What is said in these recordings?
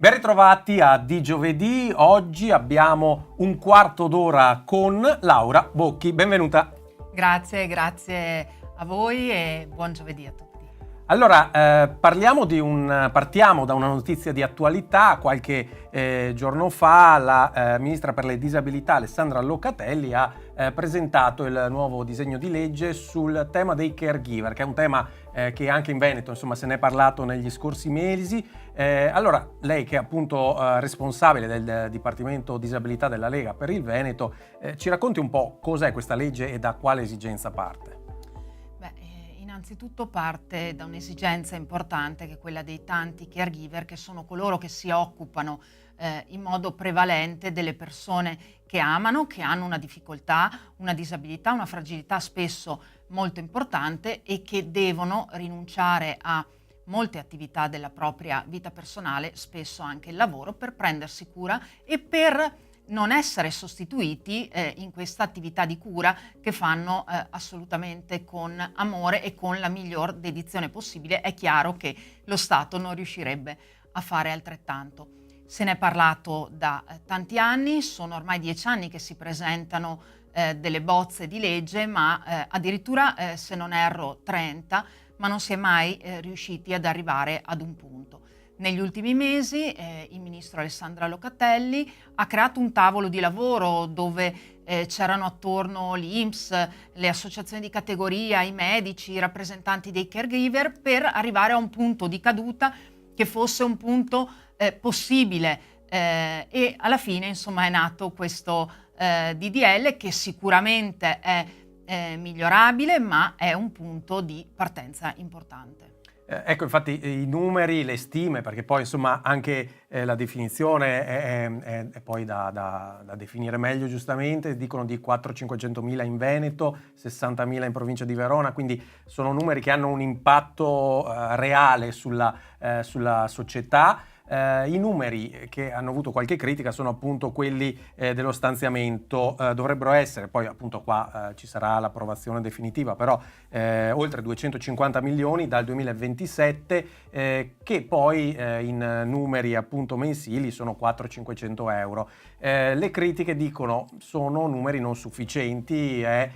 Ben ritrovati a Di Giovedì, oggi abbiamo un quarto d'ora con Laura Bocchi, benvenuta. Grazie a voi e buon giovedì a tutti. Allora, partiamo da una notizia di attualità. Qualche giorno fa la Ministra per le Disabilità Alessandra Locatelli ha presentato il nuovo disegno di legge sul tema dei caregiver, che è un tema che anche in Veneto, insomma, se ne è parlato negli scorsi mesi. Allora, lei che è appunto responsabile del Dipartimento Disabilità della Lega per il Veneto, ci racconti un po' cos'è questa legge e da quale esigenza parte? Innanzitutto parte da un'esigenza importante che è quella dei tanti caregiver, che sono coloro che si occupano in modo prevalente delle persone che amano, che hanno una difficoltà, una disabilità, una fragilità spesso molto importante e che devono rinunciare a molte attività della propria vita personale, spesso anche il lavoro, per prendersi cura e per non essere sostituiti in questa attività di cura che fanno assolutamente con amore e con la miglior dedizione possibile. È chiaro che lo Stato non riuscirebbe a fare altrettanto. Se ne è parlato da tanti anni, sono ormai 10 anni che si presentano delle bozze di legge, ma addirittura, se non erro, 30, ma non si è mai riusciti ad arrivare ad un punto. Negli ultimi mesi il ministro Alessandra Locatelli ha creato un tavolo di lavoro dove c'erano attorno l'INPS, le associazioni di categoria, i medici, i rappresentanti dei caregiver, per arrivare a un punto di caduta che fosse un punto possibile e alla fine, insomma, è nato questo DDL che sicuramente è migliorabile, ma è un punto di partenza importante. Ecco, infatti i numeri, le stime, perché poi insomma anche la definizione è poi da definire meglio, giustamente, dicono di 400-500 mila in Veneto, 60 mila in provincia di Verona, quindi sono numeri che hanno un impatto reale sulla società. I numeri che hanno avuto qualche critica sono appunto quelli dello stanziamento, dovrebbero essere, poi appunto qua ci sarà l'approvazione definitiva, però oltre 250 milioni dal 2027, che poi in numeri appunto mensili sono 400-500 euro. Le critiche dicono sono numeri non sufficienti, è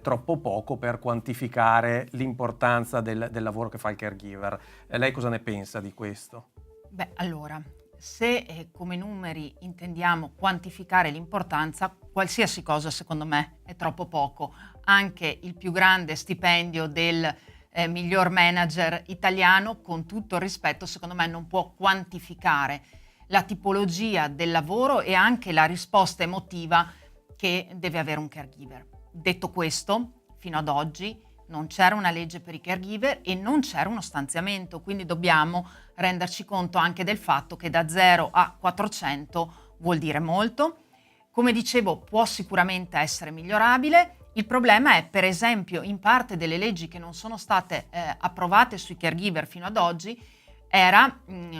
troppo poco per quantificare l'importanza del lavoro che fa il caregiver. Lei cosa ne pensa di questo? Beh, allora, se come numeri intendiamo quantificare l'importanza, qualsiasi cosa secondo me è troppo poco. Anche il più grande stipendio del miglior manager italiano, con tutto il rispetto, secondo me non può quantificare la tipologia del lavoro e anche la risposta emotiva che deve avere un caregiver. Detto questo, fino ad oggi non c'era una legge per i caregiver e non c'era uno stanziamento, quindi dobbiamo renderci conto anche del fatto che da 0 a 400 vuol dire molto. Come dicevo, può sicuramente essere migliorabile. Il problema è, per esempio, in parte delle leggi che non sono state approvate sui caregiver fino ad oggi,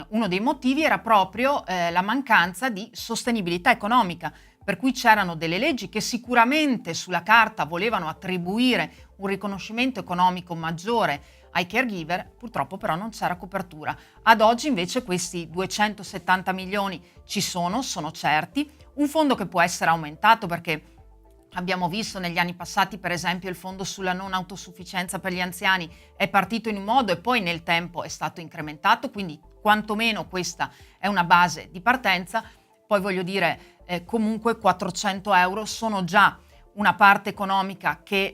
uno dei motivi era proprio la mancanza di sostenibilità economica, per cui c'erano delle leggi che sicuramente sulla carta volevano attribuire un riconoscimento economico maggiore ai caregiver, purtroppo però non c'era copertura. Ad oggi invece questi 270 milioni ci sono certi, un fondo che può essere aumentato perché abbiamo visto negli anni passati, per esempio, il fondo sulla non autosufficienza per gli anziani è partito in un modo e poi nel tempo è stato incrementato, quindi quantomeno questa è una base di partenza. Poi voglio dire, comunque 400 euro sono già una parte economica che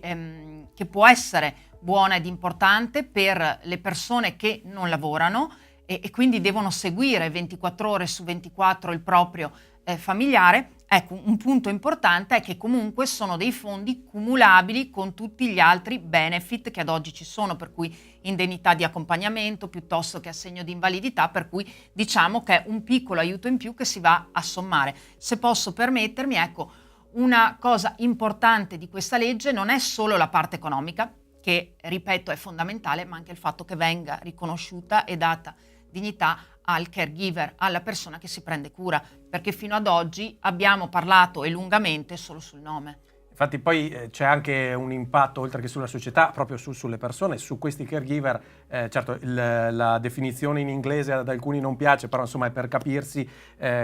può essere buona ed importante per le persone che non lavorano e quindi devono seguire 24 ore su 24 il proprio familiare. Ecco, un punto importante è che comunque sono dei fondi cumulabili con tutti gli altri benefit che ad oggi ci sono, per cui indennità di accompagnamento piuttosto che assegno di invalidità, per cui diciamo che è un piccolo aiuto in più che si va a sommare. Se posso permettermi, ecco, una cosa importante di questa legge non è solo la parte economica, che ripeto è fondamentale, ma anche il fatto che venga riconosciuta e data dignità al caregiver, alla persona che si prende cura, perché fino ad oggi abbiamo parlato e lungamente solo sul nome. Infatti poi c'è anche un impatto, oltre che sulla società, proprio sulle persone, su questi caregiver. Certo, la definizione in inglese ad alcuni non piace, però insomma è per capirsi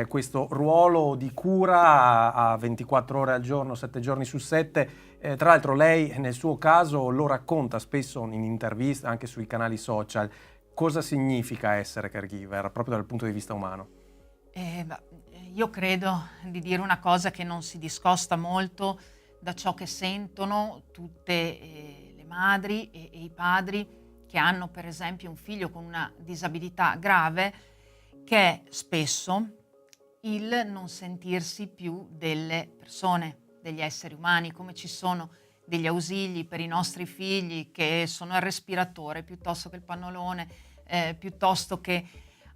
questo ruolo di cura a 24 ore al giorno, 7 giorni su 7. Tra l'altro lei nel suo caso lo racconta spesso in interviste, anche sui canali social. Cosa significa essere caregiver, proprio dal punto di vista umano? Io credo di dire una cosa che non si discosta molto da ciò che sentono tutte le madri e i padri che hanno per esempio un figlio con una disabilità grave, che è spesso il non sentirsi più delle persone, degli esseri umani, come ci sono degli ausili per i nostri figli che sono il respiratore piuttosto che il pannolone, piuttosto che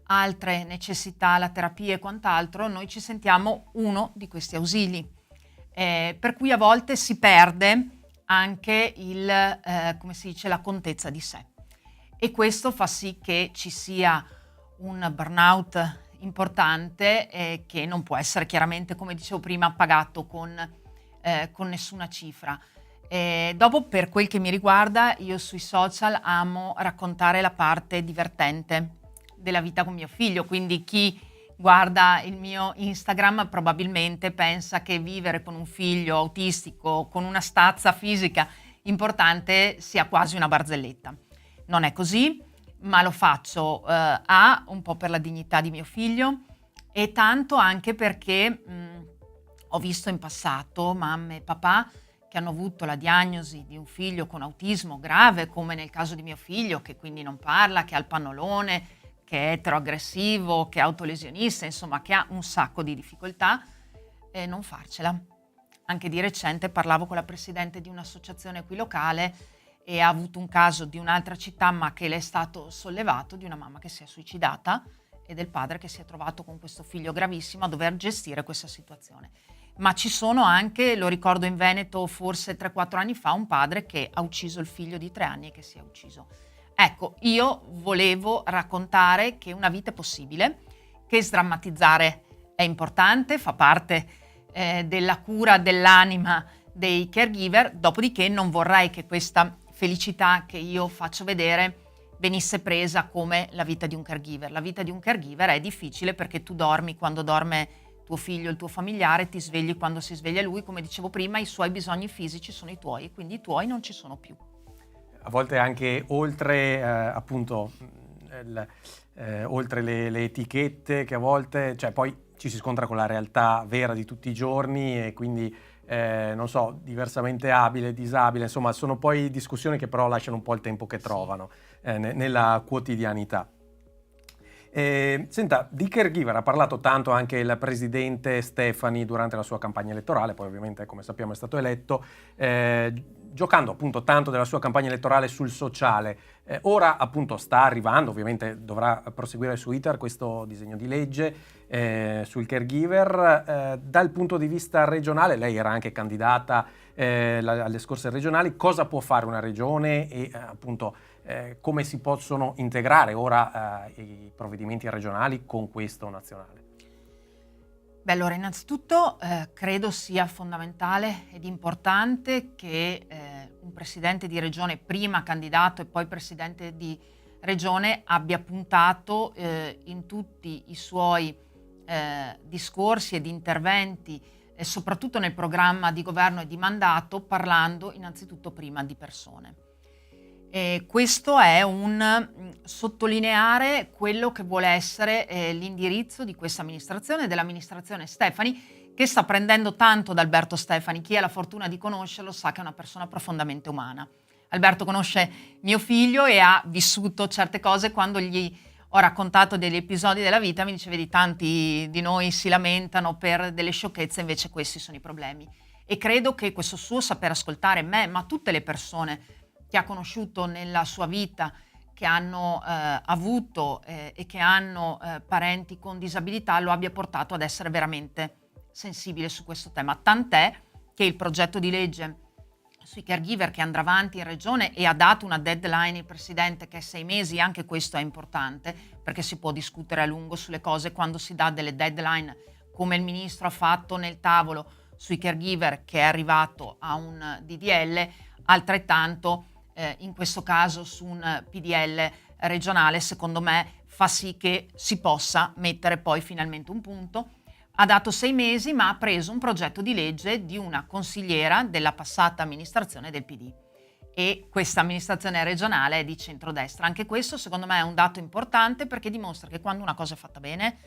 altre necessità, la terapia e quant'altro, noi ci sentiamo uno di questi ausili. Per cui a volte si perde anche come si dice, la contezza di sé. E questo fa sì che ci sia un burnout importante che non può essere chiaramente, come dicevo prima, pagato con nessuna cifra. Dopo, per quel che mi riguarda, io sui social amo raccontare la parte divertente della vita con mio figlio, quindi chi guarda il mio Instagram probabilmente pensa che vivere con un figlio autistico con una stazza fisica importante sia quasi una barzelletta. Non è così, ma lo faccio un po' per la dignità di mio figlio e tanto anche perché ho visto in passato mamme e papà che hanno avuto la diagnosi di un figlio con autismo grave, come nel caso di mio figlio, che quindi non parla, che ha il pannolone, che è eteroaggressivo, che è autolesionista, insomma che ha un sacco di difficoltà, non farcela. Anche di recente parlavo con la presidente di un'associazione qui locale e ha avuto un caso di un'altra città, ma che le è stato sollevato, di una mamma che si è suicidata e del padre che si è trovato con questo figlio gravissimo a dover gestire questa situazione. Ma ci sono anche, lo ricordo in Veneto forse 3-4 anni fa, un padre che ha ucciso il figlio di 3 anni e che si è ucciso. Ecco, io volevo raccontare che una vita è possibile, che sdrammatizzare è importante, fa parte della cura dell'anima dei caregiver, dopodiché non vorrei che questa felicità che io faccio vedere venisse presa come la vita di un caregiver. La vita di un caregiver è difficile perché tu dormi quando dorme tuo figlio, il tuo familiare, ti svegli quando si sveglia lui, come dicevo prima, i suoi bisogni fisici sono i tuoi, quindi i tuoi non ci sono più. A volte anche oltre appunto oltre le etichette che a volte, cioè poi ci si scontra con la realtà vera di tutti i giorni e quindi non so, diversamente abile, disabile, insomma sono poi discussioni che però lasciano un po' il tempo che trovano nella quotidianità. Senta, di caregiver ha parlato tanto anche il presidente Stefani durante la sua campagna elettorale, poi ovviamente come sappiamo è stato eletto, giocando appunto tanto della sua campagna elettorale sul sociale. Ora appunto sta arrivando, ovviamente dovrà proseguire su iter questo disegno di legge sul caregiver. Dal punto di vista regionale, lei era anche candidata alle scorse regionali, cosa può fare una regione e appunto come si possono integrare ora i provvedimenti regionali con questo nazionale? Beh, allora innanzitutto credo sia fondamentale ed importante che un presidente di regione, prima candidato e poi presidente di regione, abbia puntato in tutti i suoi discorsi ed interventi, soprattutto nel programma di governo e di mandato, parlando innanzitutto prima di persone. Questo è un sottolineare quello che vuole essere l'indirizzo di questa amministrazione, dell'amministrazione Stefani, che sta prendendo tanto da Alberto Stefani. Chi ha la fortuna di conoscerlo sa che è una persona profondamente umana. Alberto conosce mio figlio e ha vissuto certe cose. Quando gli ho raccontato degli episodi della vita mi diceva di tanti di noi si lamentano per delle sciocchezze, invece questi sono i problemi. E credo che questo suo saper ascoltare me, ma tutte le persone che ha conosciuto nella sua vita, che hanno avuto e che hanno parenti con disabilità, lo abbia portato ad essere veramente sensibile su questo tema. Tant'è che il progetto di legge sui caregiver che andrà avanti in regione e ha dato una deadline il Presidente che è 6 mesi, anche questo è importante perché si può discutere a lungo sulle cose quando si dà delle deadline, come il Ministro ha fatto nel tavolo sui caregiver che è arrivato a un DDL, altrettanto in questo caso su un PDL regionale, secondo me fa sì che si possa mettere poi finalmente un punto. Ha dato 6 mesi, ma ha preso un progetto di legge di una consigliera della passata amministrazione del PD. E questa amministrazione regionale è di centrodestra. Anche questo secondo me è un dato importante, perché dimostra che quando una cosa è fatta bene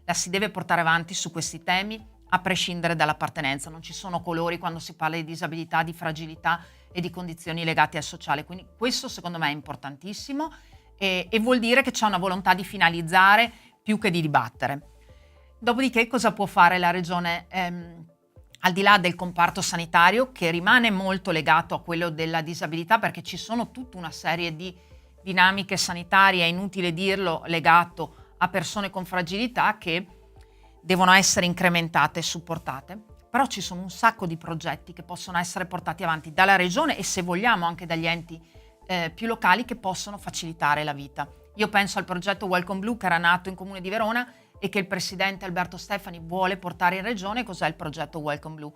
la si deve portare avanti su questi temi a prescindere dall'appartenenza. Non ci sono colori quando si parla di disabilità, di fragilità e di condizioni legate al sociale. Quindi questo secondo me è importantissimo e vuol dire che c'è una volontà di finalizzare più che di dibattere. Dopodiché cosa può fare la Regione? Al di là del comparto sanitario, che rimane molto legato a quello della disabilità, perché ci sono tutta una serie di dinamiche sanitarie, è inutile dirlo, legato a persone con fragilità che devono essere incrementate e supportate. Però ci sono un sacco di progetti che possono essere portati avanti dalla Regione e, se vogliamo, anche dagli enti più locali, che possono facilitare la vita. Io penso al progetto Welcome Blue, che era nato in Comune di Verona e che il presidente Alberto Stefani vuole portare in regione. Cos'è il progetto Welcome Blue?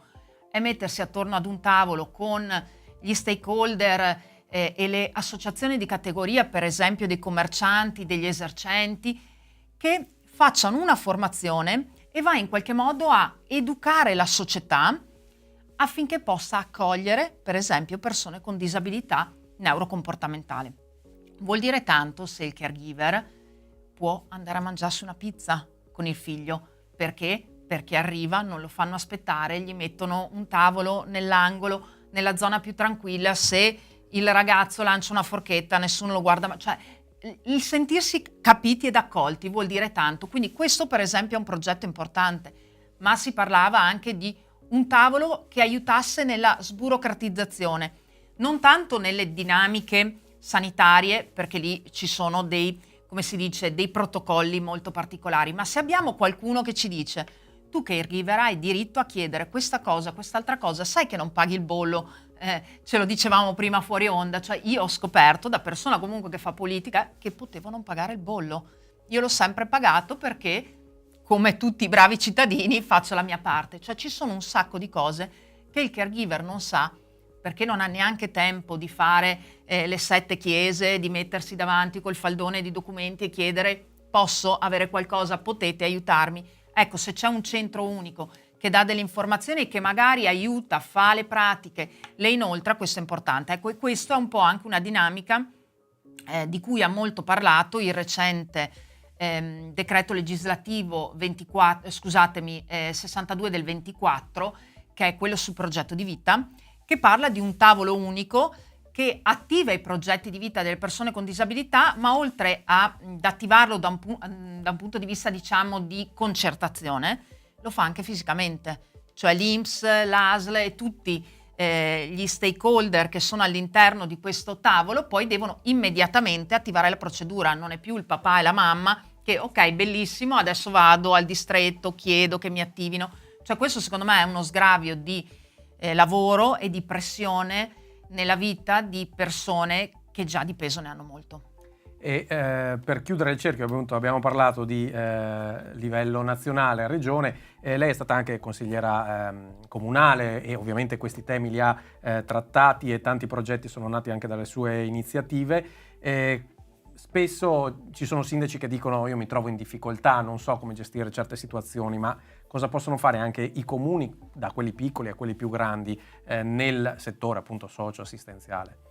È mettersi attorno ad un tavolo con gli stakeholder e le associazioni di categoria, per esempio dei commercianti, degli esercenti, che facciano una formazione e va in qualche modo a educare la società affinché possa accogliere, per esempio, persone con disabilità neurocomportamentale. Vuol dire tanto se il caregiver può andare a mangiarsi una pizza con il figlio. Perché? Perché arriva, non lo fanno aspettare, gli mettono un tavolo nell'angolo, nella zona più tranquilla. Se il ragazzo lancia una forchetta, nessuno lo guarda, cioè il sentirsi capiti ed accolti vuol dire tanto. Quindi questo, per esempio, è un progetto importante, ma si parlava anche di un tavolo che aiutasse nella sburocratizzazione, non tanto nelle dinamiche sanitarie, perché lì ci sono dei protocolli molto particolari, ma se abbiamo qualcuno che ci dice: tu caregiver hai diritto a chiedere questa cosa, quest'altra cosa, sai che non paghi il bollo, ce lo dicevamo prima fuori onda, cioè io ho scoperto, da persona comunque che fa politica, che potevo non pagare il bollo. Io l'ho sempre pagato perché, come tutti i bravi cittadini, faccio la mia parte. Cioè ci sono un sacco di cose che il caregiver non sa, perché non ha neanche tempo di fare le 7 chiese, di mettersi davanti col faldone di documenti e chiedere: posso avere qualcosa, potete aiutarmi? Ecco, se c'è un centro unico che dà delle informazioni e che magari aiuta, fa le pratiche, le inoltra, questo è importante. Ecco, e questo è un po' anche una dinamica di cui ha molto parlato il recente decreto legislativo 62 del 24, che è quello sul progetto di vita, che parla di un tavolo unico che attiva i progetti di vita delle persone con disabilità, ma oltre ad attivarlo da un punto di vista, diciamo, di concertazione, lo fa anche fisicamente. Cioè l'INPS, l'ASL e tutti gli stakeholder che sono all'interno di questo tavolo poi devono immediatamente attivare la procedura. Non è più il papà e la mamma che, ok, bellissimo, adesso vado al distretto, chiedo che mi attivino. Cioè questo secondo me è uno sgravio di lavoro e di pressione nella vita di persone che già di peso ne hanno molto. E per chiudere il cerchio, appunto, abbiamo parlato di livello nazionale, regione, lei è stata anche consigliera comunale e ovviamente questi temi li ha trattati e tanti progetti sono nati anche dalle sue iniziative. Spesso ci sono sindaci che dicono: io mi trovo in difficoltà, non so come gestire certe situazioni, ma cosa possono fare anche i comuni, da quelli piccoli a quelli più grandi, nel settore appunto socio-assistenziale?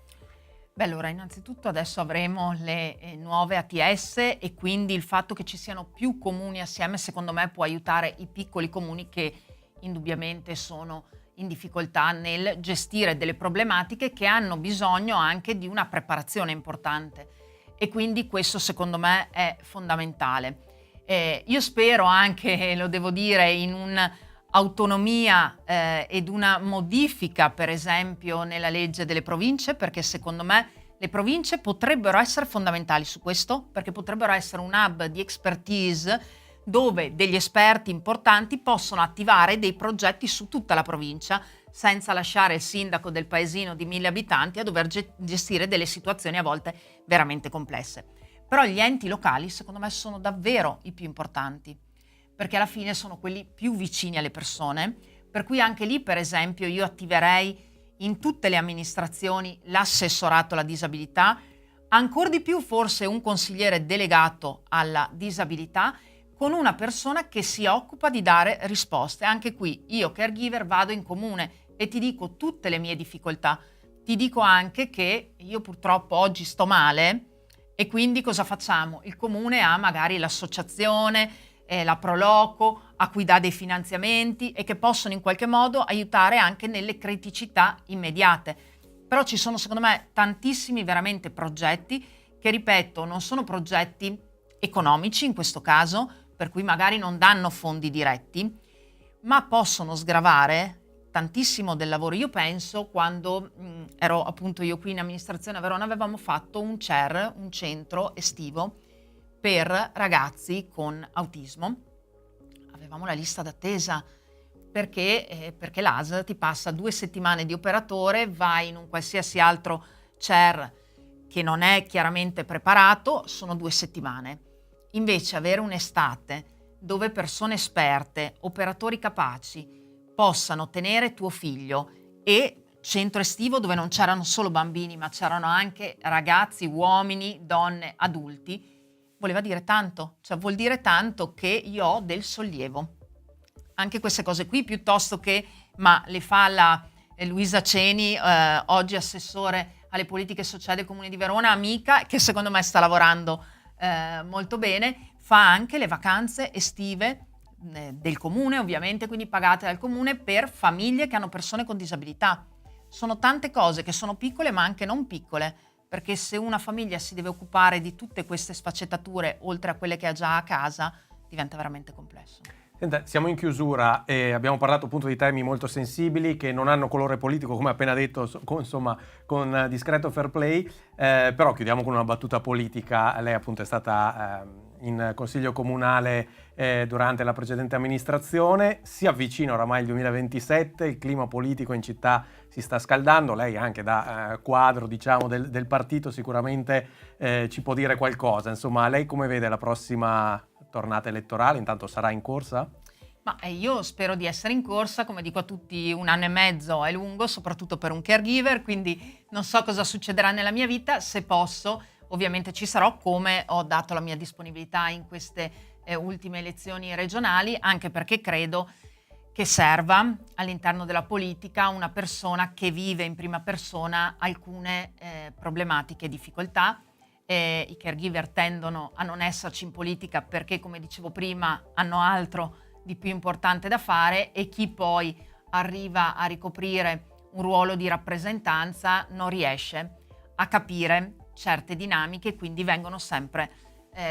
Beh, allora, innanzitutto adesso avremo le nuove ATS e quindi il fatto che ci siano più comuni assieme, secondo me, può aiutare i piccoli comuni che indubbiamente sono in difficoltà nel gestire delle problematiche che hanno bisogno anche di una preparazione importante. E quindi questo secondo me è fondamentale. Io spero anche, lo devo dire, in un'autonomia ed una modifica, per esempio, nella legge delle province, perché secondo me le province potrebbero essere fondamentali su questo, perché potrebbero essere un hub di expertise dove degli esperti importanti possono attivare dei progetti su tutta la provincia, senza lasciare il sindaco del paesino di 1000 abitanti a dover gestire delle situazioni a volte veramente complesse. Però gli enti locali, secondo me, sono davvero i più importanti, perché alla fine sono quelli più vicini alle persone, Per cui anche lì, per esempio, io attiverei in tutte le amministrazioni l'assessorato alla disabilità, ancor di più forse un consigliere delegato alla disabilità, con una persona che si occupa di dare risposte. Anche qui io caregiver vado in comune e ti dico tutte le mie difficoltà. Ti dico anche che io purtroppo oggi sto male e quindi cosa facciamo? Il comune ha magari l'associazione, la Proloco, a cui dà dei finanziamenti e che possono in qualche modo aiutare anche nelle criticità immediate. Però ci sono secondo me tantissimi veramente progetti che, ripeto, non sono progetti economici in questo caso, per cui magari non danno fondi diretti, ma possono sgravare tantissimo del lavoro. Io penso, quando ero appunto io qui in amministrazione a Verona, avevamo fatto un CER, un centro estivo per ragazzi con autismo. Avevamo la lista d'attesa perché l'ASL ti passa 2 settimane di operatore, vai in un qualsiasi altro CER che non è chiaramente preparato, sono 2 settimane. Invece avere un'estate dove persone esperte, operatori capaci possano tenere tuo figlio, e centro estivo dove non c'erano solo bambini ma c'erano anche ragazzi, uomini, donne, adulti, voleva dire tanto. Cioè vuol dire tanto che io ho del sollievo. Anche queste cose qui, piuttosto che ma le fa la Luisa Ceni, oggi assessore alle politiche sociali del Comune di Verona, amica, che secondo me sta lavorando molto bene, fa anche le vacanze estive del comune, ovviamente, quindi pagate dal comune, per famiglie che hanno persone con disabilità. Sono tante cose che sono piccole ma anche non piccole, perché se una famiglia si deve occupare di tutte queste sfaccettature oltre a quelle che ha già a casa, diventa veramente complesso. Senta, siamo in chiusura e abbiamo parlato appunto di temi molto sensibili che non hanno colore politico, come appena detto, con discreto fair play, però chiudiamo con una battuta politica. Lei appunto è stata in consiglio comunale durante la precedente amministrazione, si avvicina oramai il 2027, il clima politico in città si sta scaldando, lei anche da quadro diciamo del partito sicuramente ci può dire qualcosa. Insomma, lei come vede la prossima tornata elettorale? Intanto sarà in corsa? Ma io spero di essere in corsa, come dico a tutti, 1 anno e mezzo è lungo, soprattutto per un caregiver, quindi non so cosa succederà nella mia vita. Se posso, ovviamente ci sarò, come ho dato la mia disponibilità in queste ultime elezioni regionali, anche perché credo che serva all'interno della politica una persona che vive in prima persona alcune problematiche e difficoltà. I caregiver tendono a non esserci in politica perché, come dicevo prima, hanno altro di più importante da fare, e chi poi arriva a ricoprire un ruolo di rappresentanza non riesce a capire certe dinamiche, quindi vengono sempre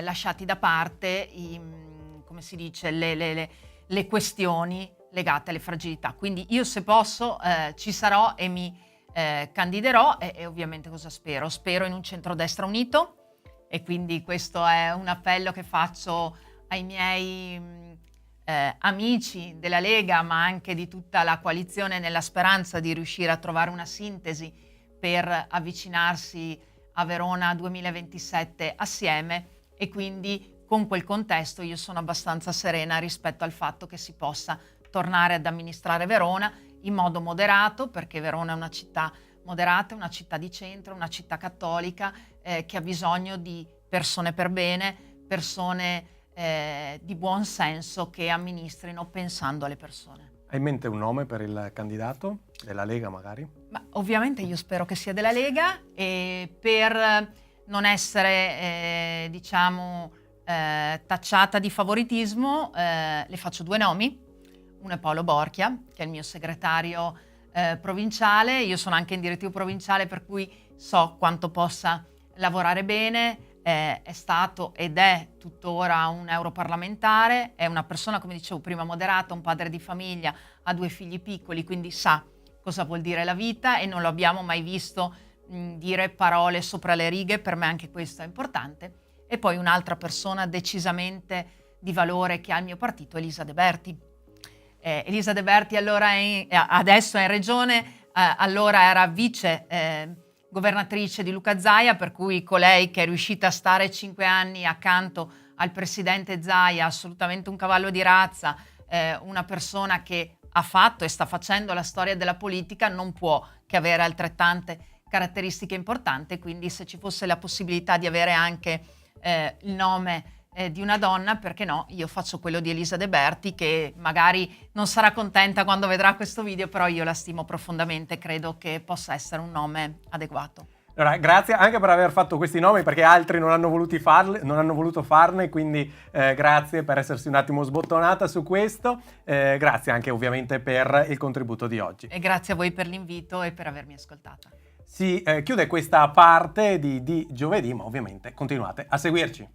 lasciati da parte come si dice, le questioni legate alle fragilità. Quindi io, se posso, ci sarò e mi candiderò e ovviamente cosa spero? Spero in un centrodestra unito, e quindi questo è un appello che faccio ai miei amici della Lega, ma anche di tutta la coalizione, nella speranza di riuscire a trovare una sintesi per avvicinarsi a Verona 2027 assieme, e quindi con quel contesto io sono abbastanza serena rispetto al fatto che si possa tornare ad amministrare Verona in modo moderato, perché Verona è una città moderata, una città di centro, una città cattolica che ha bisogno di persone per bene, persone di buon senso che amministrino pensando alle persone. Hai in mente un nome per il candidato? Della Lega magari? Ma ovviamente io spero che sia della Lega, e per non essere tacciata di favoritismo le faccio 2 nomi. Uno è Paolo Borchia, che è il mio segretario provinciale. Io sono anche in direttivo provinciale, per cui so quanto possa lavorare bene. È stato ed è tuttora un europarlamentare, è una persona, come dicevo prima, moderata, un padre di famiglia, ha 2 figli piccoli, quindi sa cosa vuol dire la vita, e non lo abbiamo mai visto dire parole sopra le righe. Per me anche questo è importante. E poi un'altra persona decisamente di valore che ha il mio partito, Elisa De Berti. Elisa De Berti adesso è in regione, allora era vice governatrice di Luca Zaia, per cui colei che è riuscita a stare 5 anni accanto al presidente Zaia, assolutamente un cavallo di razza, una persona che ha fatto e sta facendo la storia della politica non può che avere altrettante caratteristiche importanti, quindi se ci fosse la possibilità di avere anche il nome di una donna, perché no? Io faccio quello di Elisa De Berti, che magari non sarà contenta quando vedrà questo video, però io la stimo profondamente, credo che possa essere un nome adeguato. Allora, grazie anche per aver fatto questi nomi, perché altri non hanno voluto farne, quindi grazie per essersi un attimo sbottonata su questo, grazie anche ovviamente per il contributo di oggi. E grazie a voi per l'invito e per avermi ascoltata. Si chiude questa parte di giovedì, ma ovviamente continuate a seguirci.